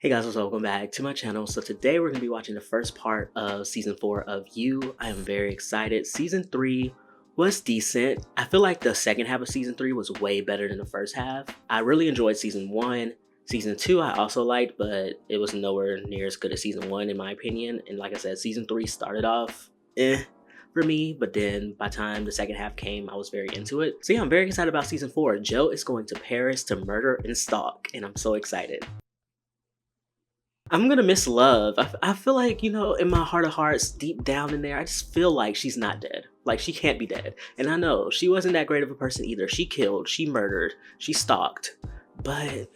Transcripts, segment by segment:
Hey guys, welcome back to my channel. So today we're going to be watching the first part of season 4 of You. I am very excited. Season 3 was decent. I feel like the second half of season 3 was way better than the first half. I really enjoyed season 1. Season 2 I also liked, but it was nowhere near as good as season 1 in my opinion. And like I said, season 3 started off for me, but then by the time the second half came, I was very into it. So yeah, I'm very excited about season 4. Joe is going to Paris to murder and stalk, and I'm so excited. I'm gonna miss Love. I feel like, in my heart of hearts, deep down in there, I just feel like she's not dead. Like, she can't be dead. And I know, she wasn't that great of a person either. She killed, she murdered, she stalked. But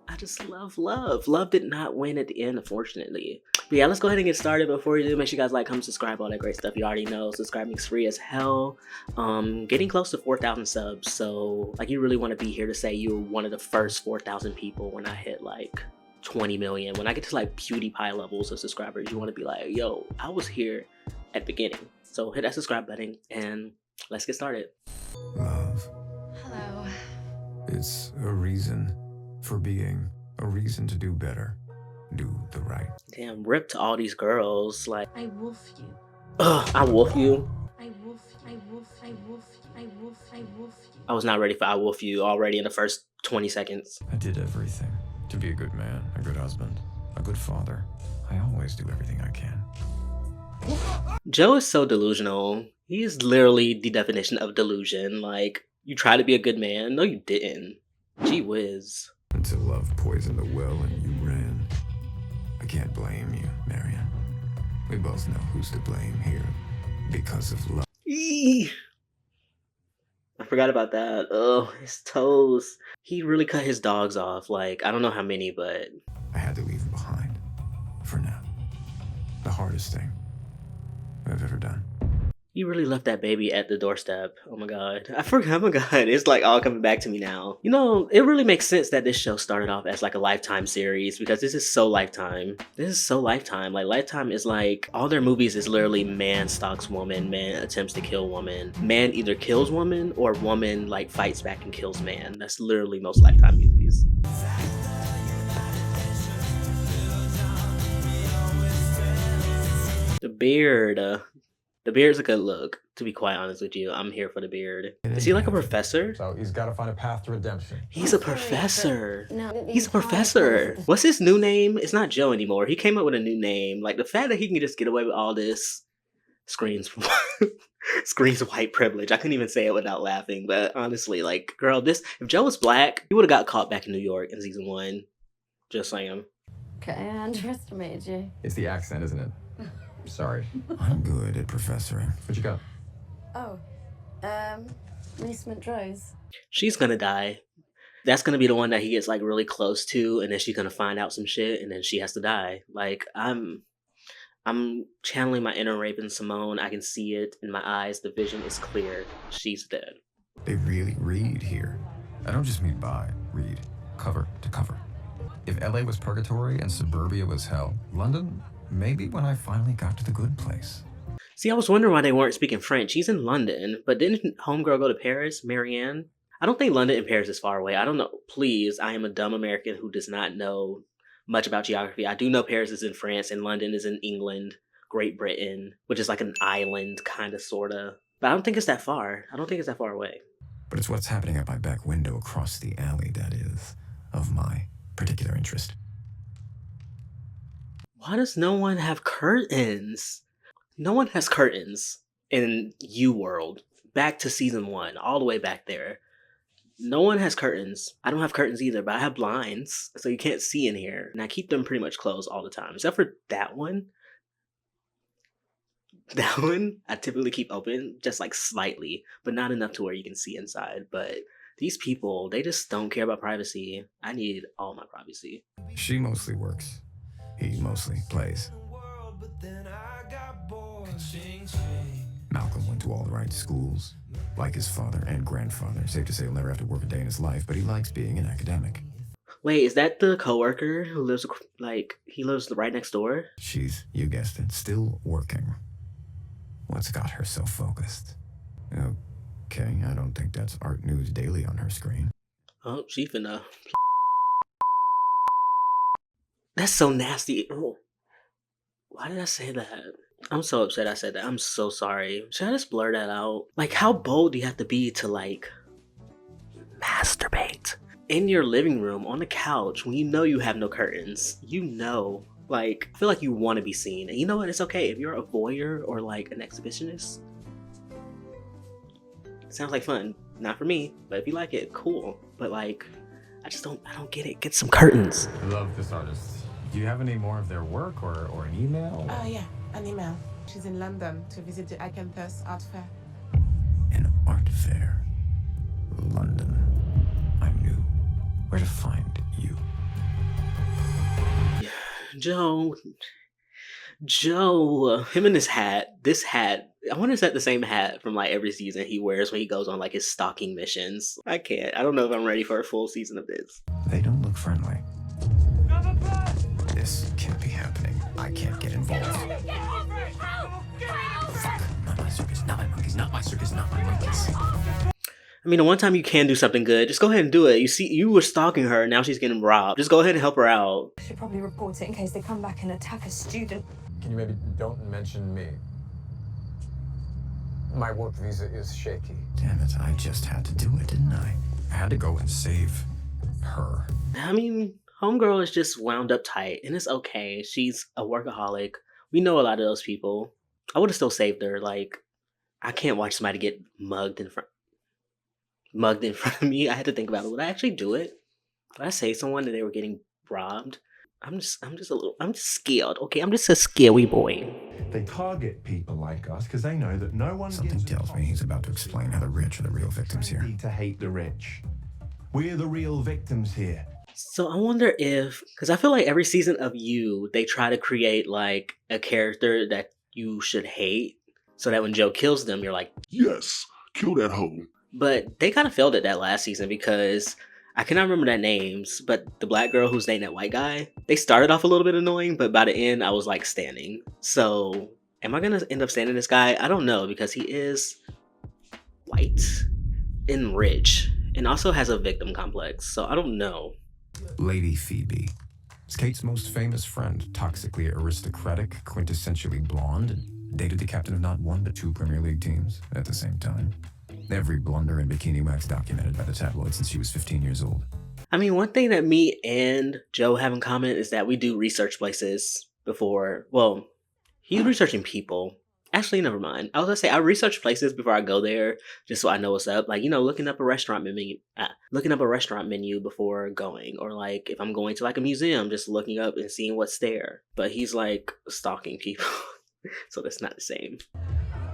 I just love Love. Love did not win at the end, unfortunately. But yeah, let's go ahead and get started. Before we do, make sure you guys like, comment, subscribe, all that great stuff you already know. Subscribing's free as hell. Getting close to 4,000 subs. So, like, you really want to be here to say you were one of the first 4,000 people when I hit, like, 20 million. When I get to like PewDiePie levels of subscribers, you want to be like, yo, I was here at the beginning. So hit that subscribe button and let's get started. Love. Hello. It's a reason for being, a reason to do better, do the right. Damn, rip to all these girls. Like, I wolf you. ugh, I wolf you. I wolf you. I wolf you. I wolf you. I wolf you. I wolf you. I was not ready for I wolf you already in the first 20 seconds. I did everything to be a good man, a good husband, a good father. I always do everything I can. Joe is so delusional. He's literally the definition of delusion. Like, you try to be a good man. No, you didn't. Gee whiz. Until love poisoned the well and you ran. I can't blame you, Marion. We both know who's to blame here because of love. Eee. I forgot about that. Oh, his toes. He really cut his dogs off. Like, I don't know how many, but I had to leave them behind. For now. The hardest thing I've ever done. he really left that baby at the doorstep. Oh my god. I forgot. Oh my god. It's like all coming back to me now. You know, it really makes sense that this show started off as like a Lifetime series because this is so Lifetime. This is so Lifetime. Like, Lifetime is like, all their movies is literally man stalks woman, man attempts to kill woman. Man either kills woman or woman like fights back and kills man. That's literally most Lifetime movies. The beard. The beard's a good look, to be quite honest with you. I'm here for the beard. Is he like a professor? So he's got to find a path to redemption. He's a professor. No, He's a professor. What's his new name? It's not Joe anymore. He came up with a new name. Like, the fact that he can just get away with all this screams screams white privilege. I couldn't even say it without laughing. But honestly, like, girl, if Joe was black, he would have got caught back in New York in season 1. Just saying. Okay, I underestimated you. It's the accent, isn't it? Sorry. I'm good at professoring. What you got? Oh, Reese Rose. She's gonna die. That's gonna be the one that he gets like really close to, and then she's gonna find out some shit, and then she has to die. Like, I'm channeling my inner Raven Simone. I can see it in my eyes. The vision is clear. She's dead. They really read here. I don't just mean read cover to cover. If LA was purgatory and suburbia was hell, London, maybe when I finally got to the good place. See, I was wondering why they weren't speaking French. He's in London, but didn't Homegirl go to Paris, Marianne? I don't think London and Paris is far away. I don't know. Please, I am a dumb American who does not know much about geography. I do know Paris is in France and London is in England, Great Britain, which is like an island, kind of, sort of. But I don't think it's that far. I don't think it's that far away. But it's what's happening at my back window across the alley that is of my particular interest. Why does no one have curtains? No one has curtains in U World. Back to season 1, all the way back there. No one has curtains. I don't have curtains either, but I have blinds, so you can't see in here. And I keep them pretty much closed all the time, except for that one. That one, I typically keep open, just like slightly, but not enough to where you can see inside. But these people, they just don't care about privacy. I need all my privacy. She mostly works. He mostly plays. Malcolm went to all the right schools, like his father and grandfather. Safe to say he'll never have to work a day in his life, but he likes being an academic. Wait, is that the coworker who lives, like, he lives right next door? She's, you guessed it, still working. What's got her so focused? Okay, I don't think that's Art News Daily on her screen. Oh, she finna That's so nasty. Oh, why did I say that? I'm so upset I said that. I'm so sorry. Should I just blur that out? Like, how bold do you have to be to, like, masturbate in your living room on the couch when you know you have no curtains? You know, like, I feel like you want to be seen. And you know what? It's okay if you're a voyeur or like an exhibitionist. Sounds like fun. Not for me, but if you like it, cool. But like, I don't get it. Get some curtains. I love this artist. Do you have any more of their work or an email? Yeah, an email. She's in London to visit the Acanthus Art Fair. An art fair. London. I knew where to find you. Joe, him in this hat, I wonder if that's the same hat from like every season he wears when he goes on like his stalking missions. I don't know if I'm ready for a full season of this. They don't look friendly. This can't be happening. I can't get involved. Fuck. Not my circus, not my monkeys, not my circus, not my monkeys. I mean, the one time you can do something good, just go ahead and do it. You see, you were stalking her, now she's getting robbed. Just go ahead and help her out. Should probably report it in case they come back and attack a student. Can you maybe don't mention me? My work visa is shaky. Damn it, I just had to do it, didn't I? I had to go and save her. I mean, homegirl is just wound up tight, and it's okay. She's a workaholic. We know a lot of those people. I would have still saved her. Like, I can't watch somebody get mugged in front of me. I had to think about it. Would I actually do it? Would I say someone that they were getting robbed? I'm just scared. Okay, I'm just a scary boy. They target people like us because they know that no one Something gives a tells me he's about to explain how the rich are the real victims here. need to hate the rich. We're the real victims here. So I wonder if, because I feel like every season of You, they try to create like a character that you should hate, so that when Joe kills them, you're like, Yes, kill that hoe. but they kind of failed at that last season because I cannot remember their names, but the black girl who's dating that white guy, they started off a little bit annoying, but by the end, I was like standing. So am I going to end up standing this guy? I don't know, because he is white and rich and also has a victim complex. So I don't know. Lady Phoebe. It's Kate's most famous friend, toxically aristocratic, quintessentially blonde, and dated the captain of not one but two Premier League teams at the same time. Every blunder and bikini wax documented by the tabloids since she was 15 years old. I mean, one thing that me and Joe have in common is that we do research places before. Well, he's researching people. Actually, never mind. I was gonna say I research places before I go there, just so I know what's up. Like, you know, looking up a restaurant menu before going, or like if I'm going to like a museum, just looking up and seeing what's there. But he's like stalking people, so that's not the same.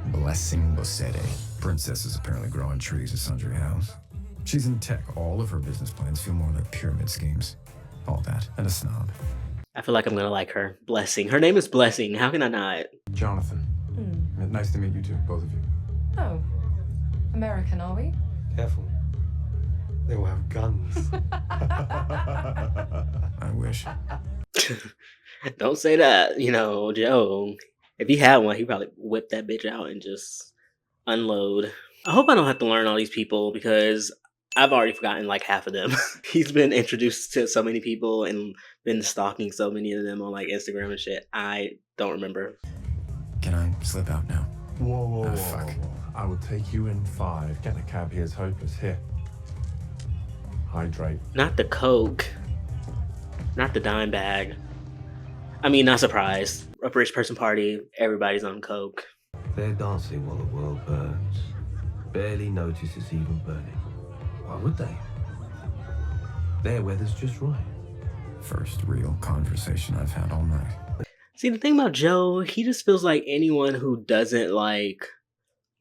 Blessing Bosede. Princesses apparently grow on trees at Sundry House. She's in tech. All of her business plans feel more like pyramid schemes. All that, and a snob. I feel like I'm gonna like her. Blessing. Her name is Blessing. How can I not? Jonathan. Nice to meet you two, both of you. Oh, American, are we? Careful. They will have guns. I wish. Don't say that. You know, Joe, if he had one, he'd probably whip that bitch out and just unload. I hope I don't have to learn all these people because I've already forgotten like half of them. He's been introduced to so many people and been stalking so many of them on like Instagram and shit. I don't remember. Can I slip out now? Whoa, fuck. whoa. I will take you in 5. Getting a cab here is hopeless. Here. Hydrate. Not the Coke. Not the dime bag. I mean, not surprised. A rich person party, everybody's on Coke. They're dancing while the world burns. Barely notice it's even burning. Why would they? Their weather's just right. First real conversation I've had all night. See, the thing about Joe, he just feels like anyone who doesn't like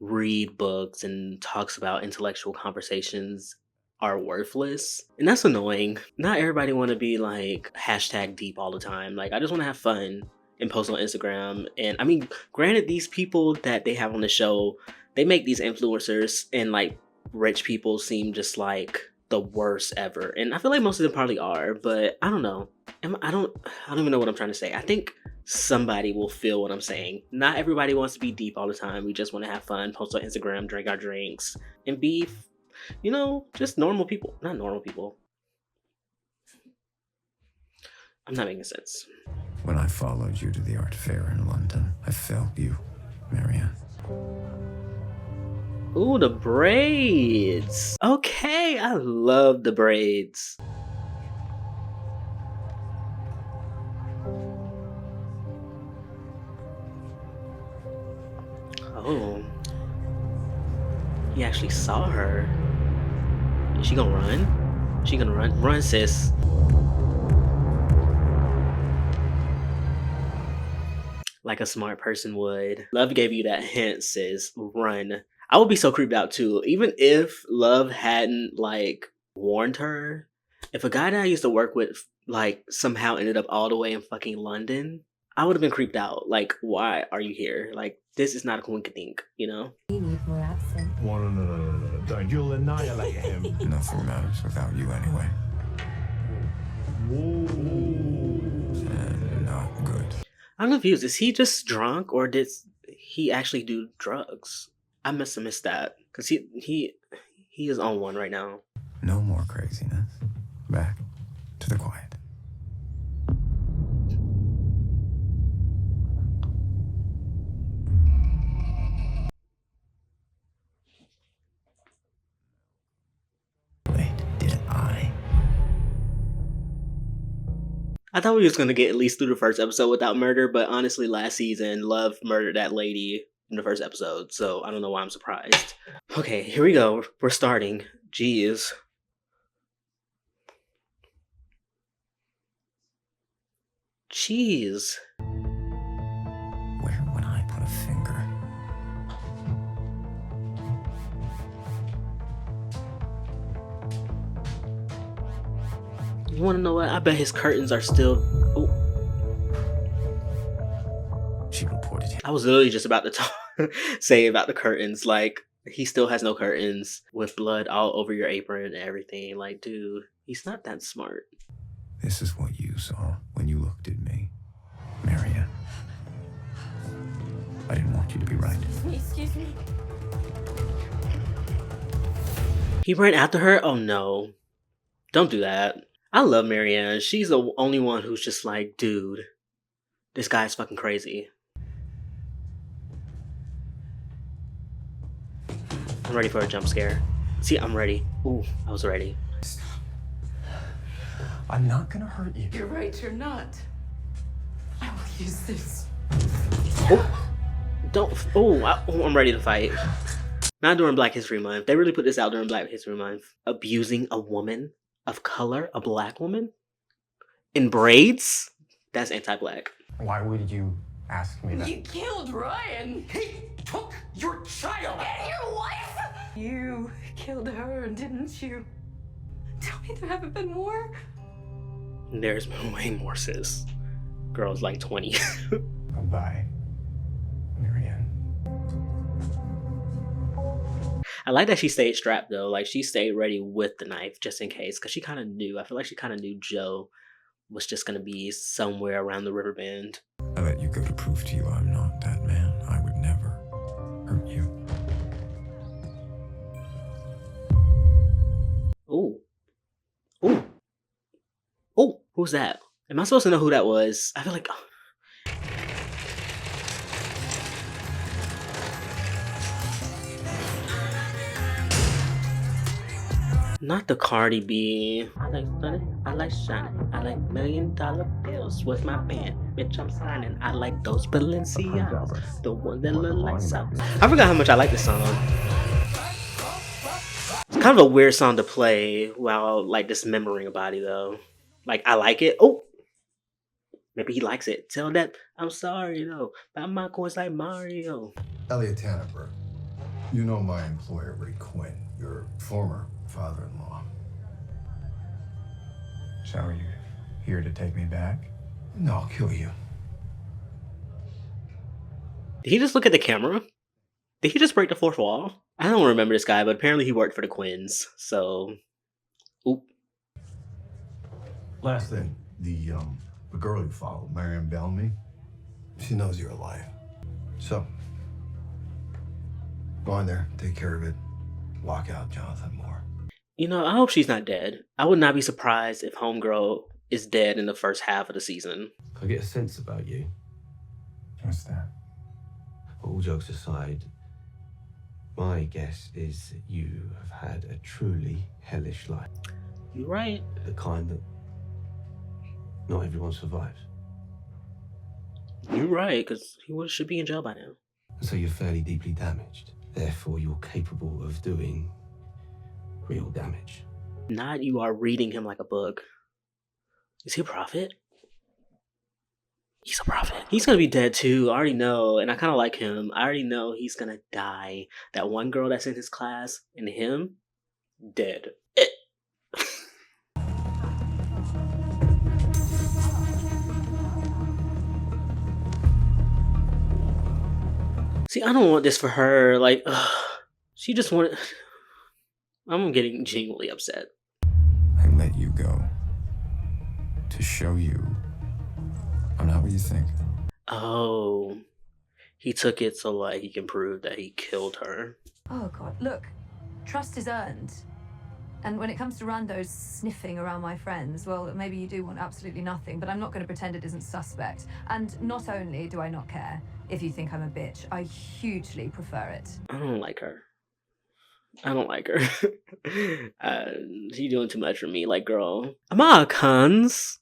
read books and talks about intellectual conversations are worthless. And that's annoying. Not everybody want to be like hashtag deep all the time. Like, I just want to have fun and post on Instagram. And I mean, granted, these people that they have on the show, they make these influencers and like rich people seem just like the worst ever. And I feel like most of them probably are, but I don't know. I don't even know what I'm trying to say. I think somebody will feel what I'm saying. Not everybody wants to be deep all the time. We just want to have fun, post on Instagram, drink our drinks, and be, you know, just normal people. Not normal people. I'm not making sense. When I followed you to the art fair in London, I felt you, Marianne. Ooh, the braids. Okay, I love the braids. Oh. He actually saw her. Is she gonna run? She gonna run? Run, sis. Like a smart person would. Love gave you that hint, sis. Run. I would be so creeped out too. Even if Love hadn't like warned her. If a guy that I used to work with like somehow ended up all the way in fucking London, I would have been creeped out. Like, why are you here? Like, this is not a coinkydink, you know? You need more absinthe. Well, no. Don't. You'll annihilate him. Nothing matters without you anyway. And not good. I'm confused. Is he just drunk or did he actually do drugs? I must have missed that. Cause he is on one right now. No more craziness. Back to the quiet. Wait, did I thought we was gonna get at least through the first episode without murder, but honestly, last season, Love murdered that lady in the first episode, so I don't know why I'm surprised. Okay, here we go. We're starting. Jeez. Jeez. Where would I put a finger? You wanna know what? I bet his curtains are still... Oh, She reported him. I was literally just about to say about the curtains. Like, he still has no curtains with blood all over your apron and everything. Like, dude, he's not that smart. This is what you saw when you looked at me, Marianne. I didn't want you to be right. Excuse me. He ran after her? Oh no. Don't do that. I love Marianne. She's the only one who's just like, dude, this guy's fucking crazy. I'm ready for a jump scare. See, I'm ready. Ooh, I was ready. I'm not gonna hurt you. You're right, you're not. I will use this. Oh, don't. Oh, I'm ready to fight. Not during Black History Month. They really put this out during Black History Month. Abusing a woman of color, a black woman, in braids? That's anti-black. Why would you ask me that? You killed Ryan. He took your child. And your wife. You killed her, didn't you? Tell me there haven't been more. There's been way more, sis. Girl's like 20. Goodbye, Marianne. I like that she stayed strapped though. Like she stayed ready with the knife just in case, because she kind of knew. I feel like she kind of knew Joe was just gonna be somewhere around the river bend. I let you go to prove to you I'm not that man. I would never hurt you. Ooh, ooh, ooh. Who's that? Am I supposed to know who that was? I feel like. Not the Cardi B. I like stunning, I like shining, I like $1 million bills with my band. Bitch, I'm signing. I like those Balenciagas, the one that look like South. I forgot how much I like this song. It's kind of a weird song to play while like dismembering a body though. Like I like it. Oh, maybe he likes it. Tell that I'm sorry, you know. Buy my coins like Mario. Elliot Tannenberg, you know my employer, Ray Quinn, your former father-in-law. So are you here to take me back? No, I'll kill you. Did he just look at the camera? Did he just break the fourth wall? I don't remember this guy, but apparently he worked for the Quinns. So, oop. Last thing, the girl you followed, Marianne Bellamy, she knows you're alive. So, go in there, take care of it, lock out Jonathan Moore. You know, I hope she's not dead. I would not be surprised if Homegirl is dead in the first half of the season. I get a sense about you. What's that? All jokes aside, my guess is that you have had a truly hellish life. You're right. The kind that not everyone survives. You're right, because should be in jail by now. So you're fairly deeply damaged. Therefore, you're capable of doing real damage. Not you are reading him like a book. Is he a prophet? He's a prophet. He's gonna be dead too. I already know, and I kind of like him. I already know he's gonna die. That one girl that's in his class and him, dead. See, I don't want this for her. Like, she just wanted. I'm getting genuinely upset. I let you go to show you I'm not what you think. Oh, he took it so like he can prove that he killed her. Oh God, look, trust is earned. And when it comes to randos sniffing around my friends, well, maybe you do want absolutely nothing, but I'm not going to pretend it isn't suspect. And not only do I not care if you think I'm a bitch, I hugely prefer it. I don't like her. I don't like her. She's doing too much for me. Like, girl, Americans,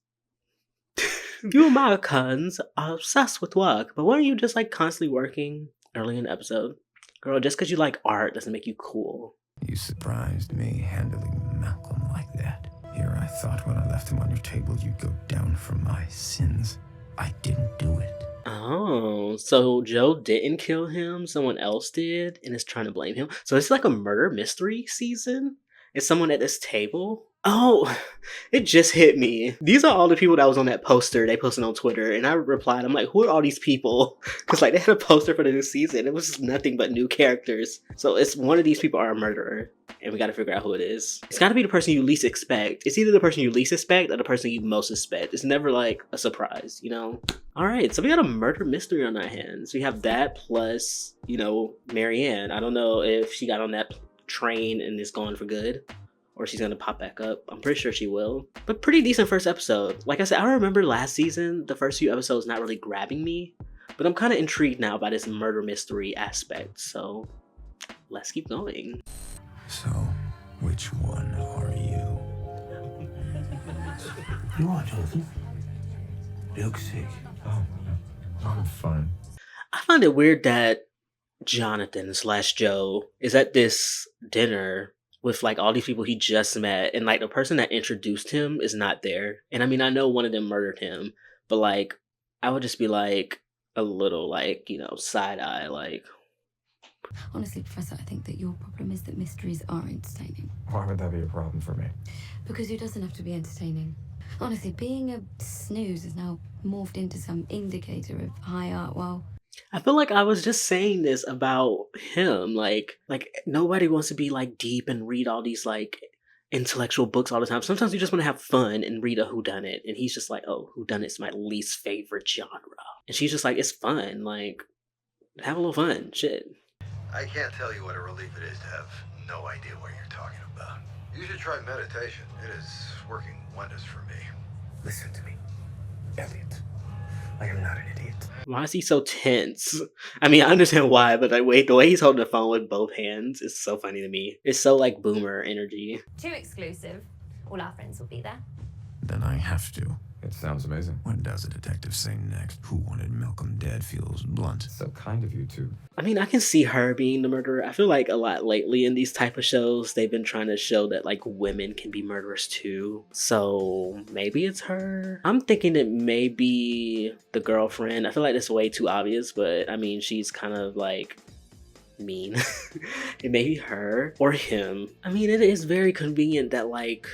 you Americans are obsessed with work, but weren't you just like constantly working early in the episode? Girl, just because you like art doesn't make you cool. You surprised me handling Malcolm like that. Here I thought when I left him on your table you'd go down for my sins. I didn't do it. Oh, so Joe didn't kill him, someone else did, and is trying to blame him. So it's like a murder mystery season? Is someone at this table? Oh, it just hit me. These are all the people that was on that poster they posted on Twitter, and I replied, I'm like, who are all these people? Because like they had a poster for the new season. It was just nothing but new characters. So it's one of these people are a murderer, and we got to figure out who it is. It's got to be the person you least expect. It's either the person you least expect or the person you most suspect. It's never like a surprise, you know? All right, so we got a murder mystery on our hands. We have that plus, you know, Marianne. I don't know if she got on that train and is gone for good, or she's gonna pop back up. I'm pretty sure she will. But pretty decent first episode. Like I said, I remember last season, the first few episodes not really grabbing me, but I'm kind of intrigued now by this murder mystery aspect. So let's keep going. So, which one are you? You are, Jonathan. You look sick. Oh, I'm fine. I find it weird that Jonathan / Joe is at this dinner with like all these people he just met, and like the person that introduced him is not there. And I mean, I know one of them murdered him, but like I would just be like a little like, you know, side eye, like. Honestly, Professor, I think that your problem is that mysteries are entertaining. Why would that be a problem for me? Because it doesn't have to be entertaining. Honestly, being a snooze is now morphed into some indicator of high art, while I feel like I was just saying this about him. Like nobody wants to be like deep and read all these like intellectual books all the time. Sometimes you just want to have fun and read a whodunit. And he's just like, oh, whodunit's my least favorite genre. And she's just like, it's fun. Like, have a little fun. Shit. I can't tell you what a relief it is to have no idea what you're talking about. You should try meditation. It is working wonders for me. Listen to me, Elliot. I am not an idiot. Why is he so tense? I mean, I understand why, but like, the way he's holding the phone with both hands is so funny to me. It's so like boomer energy. Too exclusive. All our friends will be there. Then I have to. It sounds amazing. What does a detective say next? Who wanted Malcolm dead feels blunt. So kind of you two. I mean, I can see her being the murderer. I feel like a lot lately in these type of shows, they've been trying to show that like women can be murderers too. So maybe it's her. I'm thinking it may be the girlfriend. I feel like it's way too obvious, but I mean, she's kind of like mean. It may be her or him. I mean, it is very convenient that like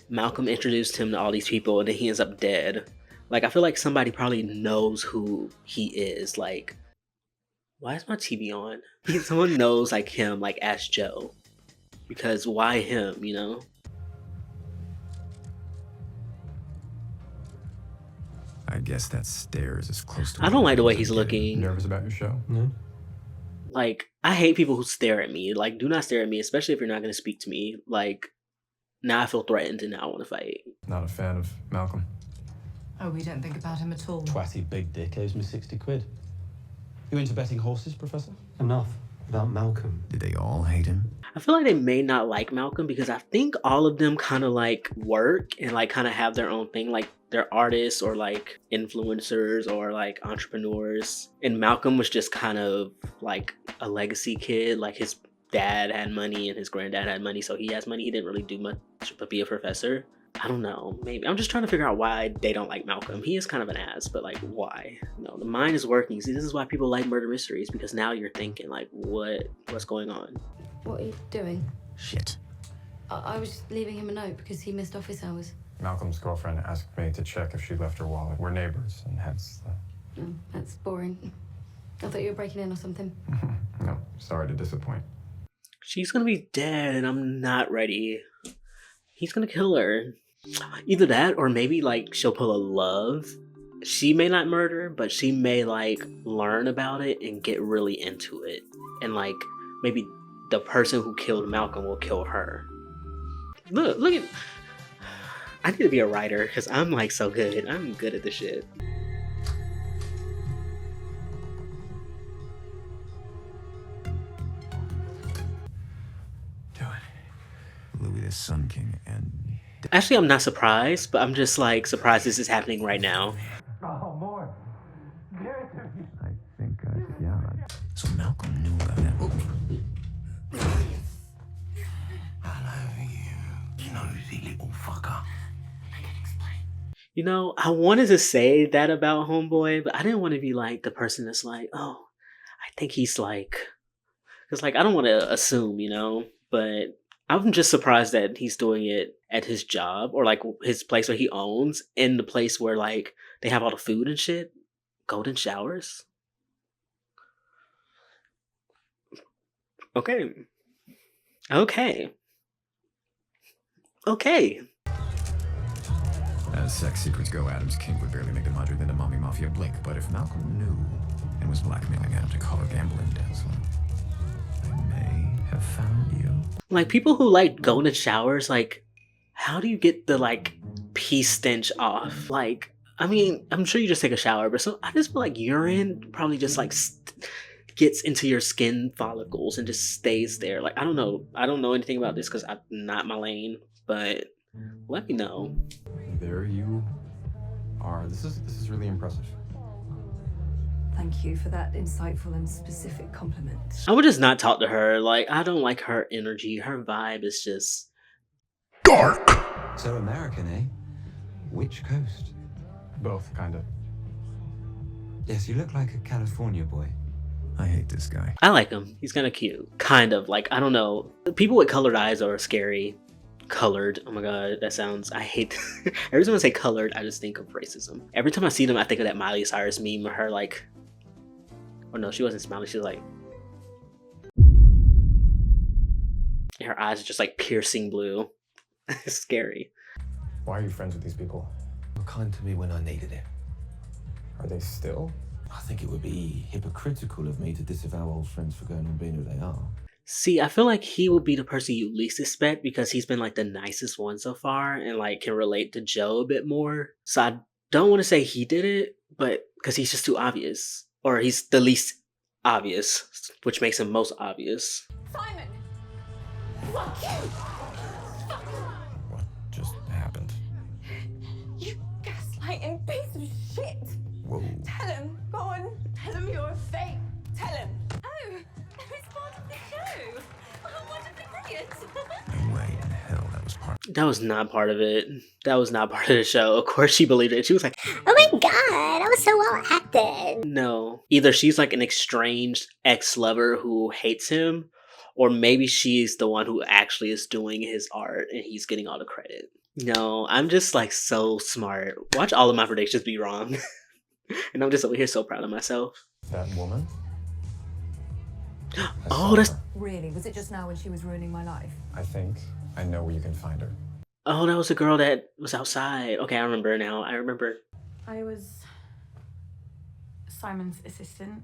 Malcolm introduced him to all these people and then he ends up dead. Like, I feel like somebody probably knows who he is. Like, why is my TV on? Someone knows like him, like as Joe. Because why him, you know? I guess that stare is as close to. I don't like the way he's looking. Nervous about your show? No? Like, I hate people who stare at me. Like, do not stare at me, especially if you're not going to speak to me. Like, now I feel threatened and now I want to fight. Not a fan of Malcolm. Oh, we don't think about him at all. Twatty big dick owes me 60 quid. You into betting horses, Professor? Enough about Malcolm. Did they all hate him? I feel like they may not like Malcolm because I think all of them kind of like work and like kind of have their own thing. Like they're artists or like influencers or like entrepreneurs. And Malcolm was just kind of like a legacy kid. Like his dad had money and his granddad had money, so he has money. He didn't really do much but be a professor. I don't know, maybe I'm just trying to figure out why they don't like Malcolm. He is kind of an ass, but like why? No, the mind is working. See, this is why people like murder mysteries, because now you're thinking like what's going on. What are you doing? Shit. I was just leaving him a note because he missed office hours. Malcolm's girlfriend asked me to check if she left her wallet. We're neighbors, and hence the... Oh, that's boring. I thought you were breaking in or something. No, sorry to disappoint. She's gonna be dead and I'm not ready. He's gonna kill her. Either that or maybe like she'll pull a love. She may not murder, but she may like learn about it and get really into it. And like maybe the person who killed Malcolm will kill her. Look at... I need to be a writer because I'm like so good. I'm good at this shit. Do it. Louis the Sun King and... Actually, I'm not surprised, but I'm just like surprised this is happening right now. Oh, more. I think, yeah. So Malcolm knew about that. Hello, you nosy little fucker. You know, I wanted to say that about Homeboy, but I didn't want to be like the person that's like, oh, I think he's like... Because like, I don't want to assume, you know? But I'm just surprised that he's doing it at his job or like his place where he owns, in the place where like they have all the food and shit. Golden showers. Okay. As sex secrets go, Adam's king would barely make the Madre than the mommy mafia blink. But if Malcolm knew and was blackmailing Adam to cover gambling debts, well, I may have found you. Like people who like golden showers, like how do you get the like pee stench off? Like, I mean, I'm sure you just take a shower, but I just feel like urine probably just like gets into your skin follicles and just stays there. Like, I don't know anything about this because I'm not my lane, but let me know. There you are. This is really impressive. Thank you for that insightful and specific compliment. I would just not talk to her. Like, I don't like her energy. Her vibe is just Dark. So American, eh? Which coast? Both, kind of. Yes, you look like a California boy. I hate this guy. I like him. He's kind of cute. Kind of. Like, I don't know. People with colored eyes are scary. Colored. Oh my god, that sounds... I hate... Every time I say colored, I just think of racism. Every time I see them, I think of that Miley Cyrus meme of her like... Oh no, she wasn't smiling. She was like... And her eyes are just like piercing blue. It's scary. Why are you friends with these people? They were kind to me when I needed it. Are they still? I think it would be hypocritical of me to disavow old friends for going on being who they are. See, I feel like he would be the person you least expect because he's been like the nicest one so far and like can relate to Joe a bit more. So I don't want to say he did it, but because he's just too obvious. Or he's the least obvious, which makes him most obvious. Simon! Fuck you! What just happened? You gaslighting piece of shit! Whoa. Tell him! Go on! Tell him you're a fake! Tell him! Oh! It's part of the show! Oh, what a brilliant! No way in hell that was part. That was not part of it. That was not part of the show. Of course she believed it. She was like, Oh my god, that was so well acted. no. Either she's like an estranged ex-lover who hates him, or maybe she's the one who actually is doing his art and he's getting all the credit. No, I'm just like so smart. Watch all of my predictions be wrong. And I'm just over here so proud of myself. That woman? Oh, that's... Really? Was it just now when she was ruining my life? I think I know where you can find her. Oh, that was the girl that was outside. Okay, I remember now. I remember. I was Simon's assistant,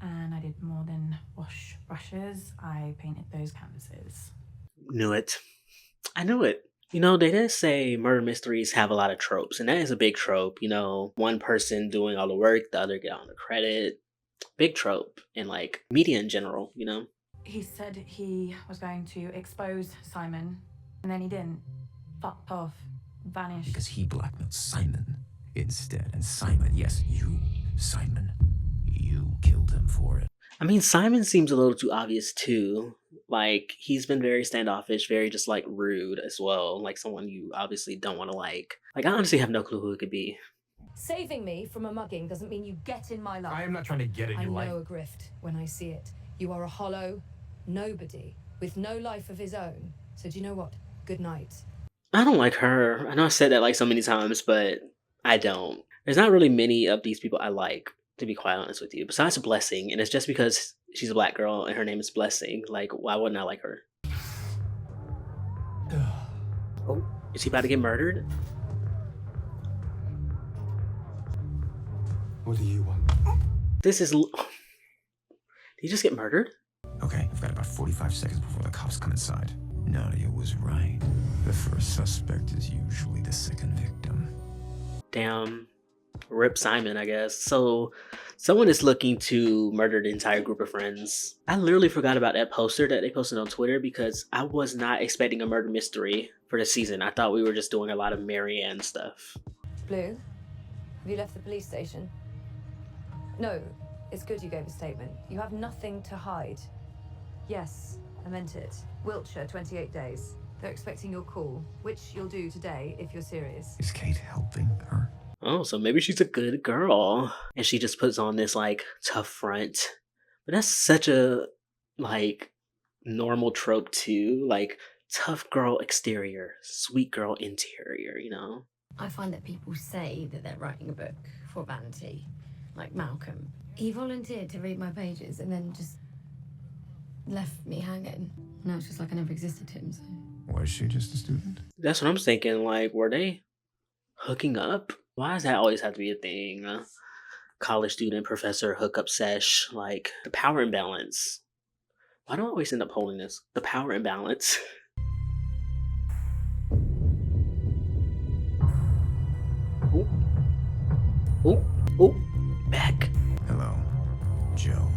and I did more than wash brushes. I painted those canvases. Knew it. I knew it. You know, they did say murder mysteries have a lot of tropes, and that is a big trope. You know, one person doing all the work, the other get on the credit. Big trope in like media in general, you know? He said he was going to expose Simon, and then he didn't. Fucked off. Vanished. Because he blackmailed Simon instead. And Simon, yes, you, Simon, you killed him for it. I mean, Simon seems a little too obvious too. Like, he's been very standoffish, very just like rude as well. Like, someone you obviously don't want to like. Like, I honestly have no clue who it could be. Saving me from a mugging doesn't mean you get in my life. I am not trying to get in I your life. know a grift when I see it. You are a hollow nobody with no life of his own. So do you know what? Good night. I don't like her. I know I said that like so many times, but I don't. There's not really many of these people I like, to be quite honest with you, besides Blessing, and it's just because she's a black girl and her name is Blessing. Like, why wouldn't I like her? Oh, is he about to get murdered? What do you want? This is... Did he just get murdered? Okay, I've got about 45 seconds before the cops come inside. Nadia was right. The first suspect is usually the second victim. Damn. Rip Simon, I guess. So, someone is looking to murder the entire group of friends. I literally forgot about that poster that they posted on Twitter because I was not expecting a murder mystery for the season. I thought we were just doing a lot of Marianne stuff. Blue, have you left the police station? No, it's good you gave a statement. You have nothing to hide. Yes, I meant it. Wiltshire, 28 days. They're expecting your call, which you'll do today if you're serious. Is Kate helping her? Oh, so maybe she's a good girl. And she just puts on this, like, tough front. But that's such a, like, normal trope, too. Like, tough girl exterior, sweet girl interior, you know? I find that people say that they're writing a book for vanity, like Malcolm. He volunteered to read my pages and then just left me hanging. Now it's just like I never existed to him, so... Was she just a student? That's what I'm thinking. Like, were they hooking up? Why does that always have to be a thing? College student, professor, hookup sesh, like, the power imbalance. Why do I always end up holding this? The power imbalance. Oh. Oh. Oh. Back. Hello, Joe.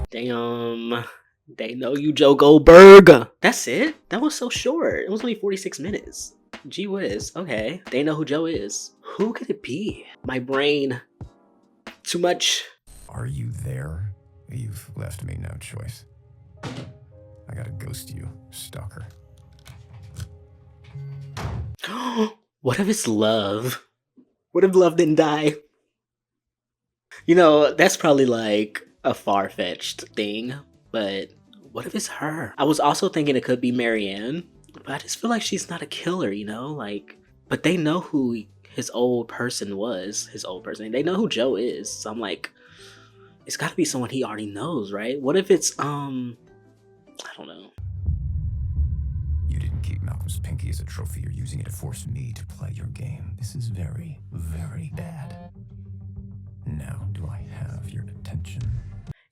Damn. They know you, Joe Goldberg. That's it? That was so short. It was only 46 minutes. Gee whiz. Okay. They know who Joe is. Who could it be? My brain. Too much. Are you there? You've left me no choice. I gotta ghost you, stalker. What if it's love? What if love didn't die? You know, that's probably like a far-fetched thing, but what if it's her? I was also thinking it could be Marianne, but I just feel like she's not a killer, you know? Like, but they know who his old person was, They know who Joe is, so I'm like, it's gotta be someone he already knows, right? What if it's, I don't know. You didn't keep Malcolm's pinky as a trophy. You're using it to force me to play your game. This is very, very bad. Now, do I have your attention?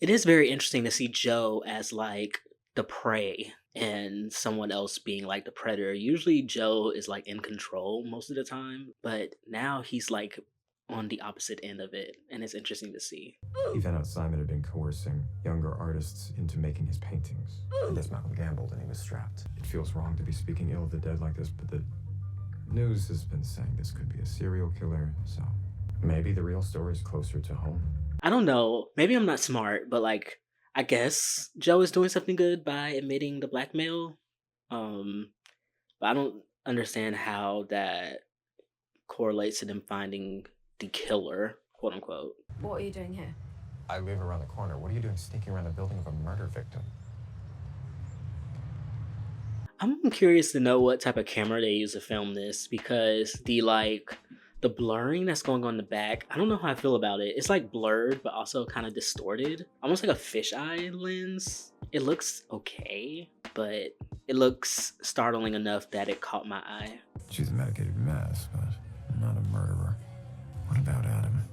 It is very interesting to see Joe as like the prey and someone else being like the predator. Usually Joe is like in control most of the time, but now he's like on the opposite end of it, and it's interesting to see. He found out Simon had been coercing younger artists into making his paintings. I guess Malcolm gambled and he was strapped. It feels wrong to be speaking ill of the dead like this, but the news has been saying this could be a serial killer, so maybe the real story is closer to home. I don't know. Maybe I'm not smart, but like, I guess Joe is doing something good by admitting the blackmail. But I don't understand how that correlates to them finding the killer, quote unquote. What are you doing here? I live around the corner. What are you doing sneaking around the building of a murder victim? I'm curious to know what type of camera they use to film this, because the blurring that's going on in the back, I don't know how I feel about it. It's like blurred, but also kind of distorted. Almost like a fisheye lens. It looks okay, but it looks startling enough that it caught my eye. She's a medicated mess, but not a murderer. What about Adam?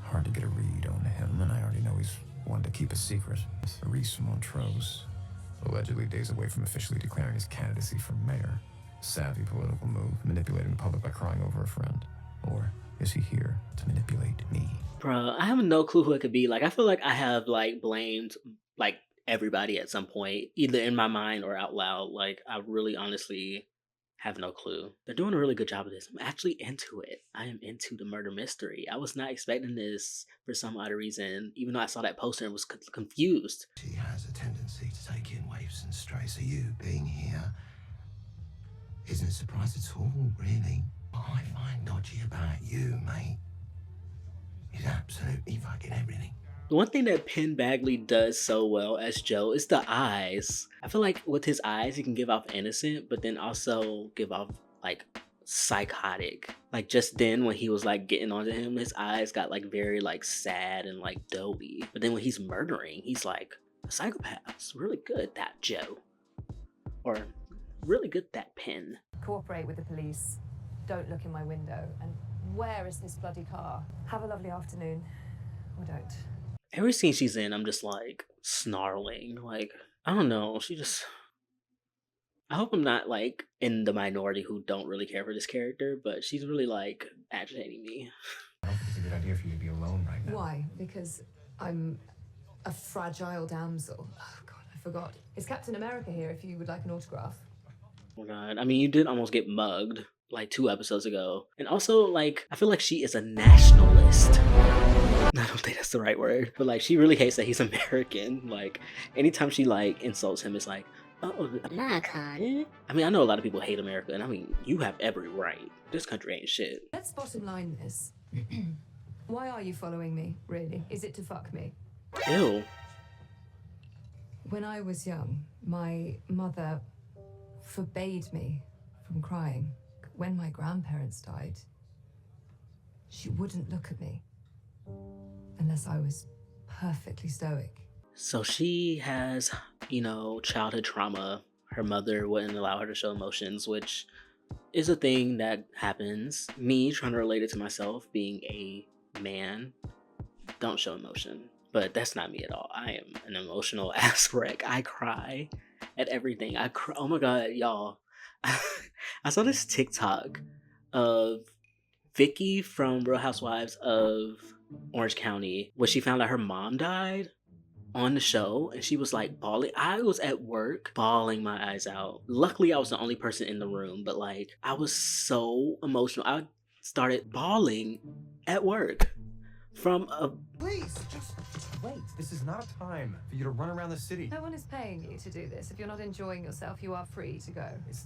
Hard to get a read on him, and I already know he's one to keep a secret. Reese Montrose. allegedly days away from officially declaring his candidacy for mayor. Savvy political move, manipulating the public by crying over a friend. Or is he here to manipulate me? Bruh, I have no clue who it could be. Like, I feel like I have, like, blamed, like, everybody at some point, either in my mind or out loud. Like, I really honestly have no clue. They're doing a really good job of this. I'm actually into it. I am into the murder mystery. I was not expecting this for some odd reason, even though I saw that poster and was confused. She has a tendency to take in waifs and strays. So you being here isn't a surprise at all, really. What I find dodgy about you, mate, is absolutely fucking everything. The one thing that Penn Badgley does so well as Joe is the eyes. I feel like with his eyes, he can give off innocent, but then also give off, like, psychotic. Like, just then when he was, like, getting onto him, his eyes got, like, very, like, sad and, like, doughy. But then when he's murdering, he's like, a psychopath's really good, that Joe. Or, really good, that Penn. Cooperate with the police. Don't look in my window. And where is this bloody car? Have a lovely afternoon. Or don't. Every scene she's in, I'm just like snarling. Like, I don't know. I hope I'm not like in the minority who don't really care for this character, but she's really like agitating me. I don't think it's a good idea for you to be alone right now. Why? Because I'm a fragile damsel. Oh, God, I forgot. Is Captain America here if you would like an autograph? Oh my God. I mean, you did almost get mugged like 2 episodes ago. And also, like, I feel like she is a nationalist. I don't think that's the right word, but like she really hates that he's American. Like anytime she like insults him, it's like, oh, American. I mean, I know a lot of people hate America, and I mean, you have every right. This country ain't shit. Let's bottom line this. Why are you following me, really? Is it to fuck me? Ew. When I was young, my mother forbade me from crying. When my grandparents died, she wouldn't look at me unless I was perfectly stoic. So she has, you know, childhood trauma. Her mother wouldn't allow her to show emotions, which is a thing that happens. Me trying to relate it to myself, being a man, don't show emotion. But that's not me at all. I am an emotional ass wreck. I cry at everything. Oh my God, y'all. I saw this TikTok of Vicky from Real Housewives of Orange County when she found out her mom died on the show, and she was like bawling. I was at work bawling my eyes out. Luckily I was the only person in the room, but like I was so emotional. I started bawling at work from a... Please, just wait. This is not a time for you to run around the city. No one is paying you to do this. If you're not enjoying yourself, you are free to go. It's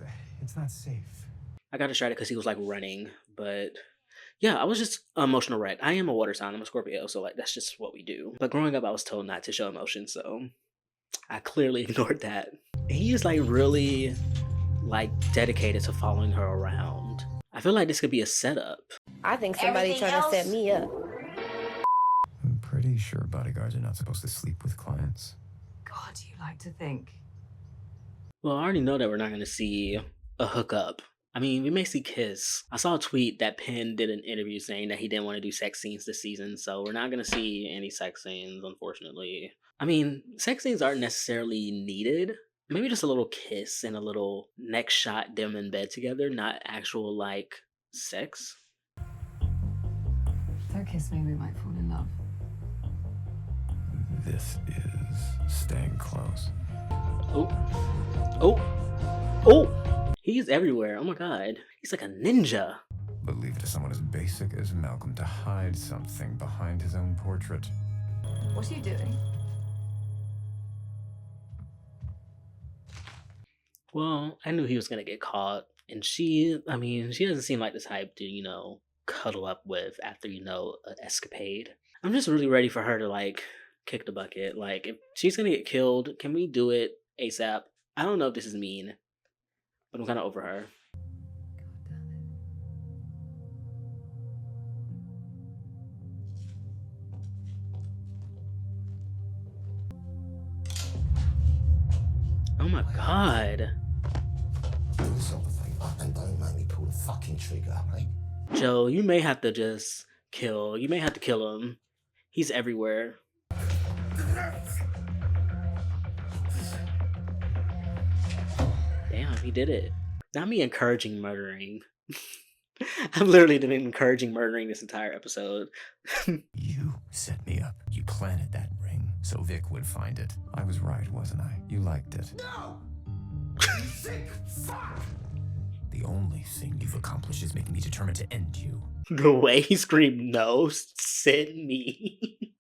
not safe. I got distracted because he was like running, but yeah, I was just an emotional wreck. I am a water sign. I'm a Scorpio, so like that's just what we do. But growing up, I was told not to show emotion, so I clearly ignored that. He is like really like dedicated to following her around. I feel like this could be a setup. I think somebody trying to set me up. I'm pretty sure bodyguards are not supposed to sleep with clients. God, you like to think. Well, I already know that we're not going to see a hookup. I mean, we may see kiss. I saw a tweet that Penn did an interview saying that he didn't want to do sex scenes this season, so we're not going to see any sex scenes, unfortunately. I mean, sex scenes aren't necessarily needed. Maybe just a little kiss and a little neck shot, them in bed together, not actual, like, sex. Don't kiss me, we might fall in love. This is staying close. Oh. Oh. Oh! He's everywhere. Oh my God. He's like a ninja. But leave it to someone as basic as Malcolm to hide something behind his own portrait. What are you doing? Well, I knew he was gonna get caught. And she doesn't seem like the type to, you know, cuddle up with after, you know, an escapade. I'm just really ready for her to, like, kick the bucket. Like, if she's gonna get killed, can we do it ASAP? I don't know if this is mean, but I'm kind of over her. Oh my God. Do yourself a favor and don't make me pull the fucking trigger, mate. Joe, you may have to just kill. You may have to kill him. He's everywhere. He did it. Not me encouraging murdering. I've literally been encouraging murdering this entire episode. You set me up. You planted that ring so Vic would find it. I was right, wasn't I? You liked it. No! You sick fuck! The only thing you've accomplished is making me determined to end you. The way he screamed, no, send me.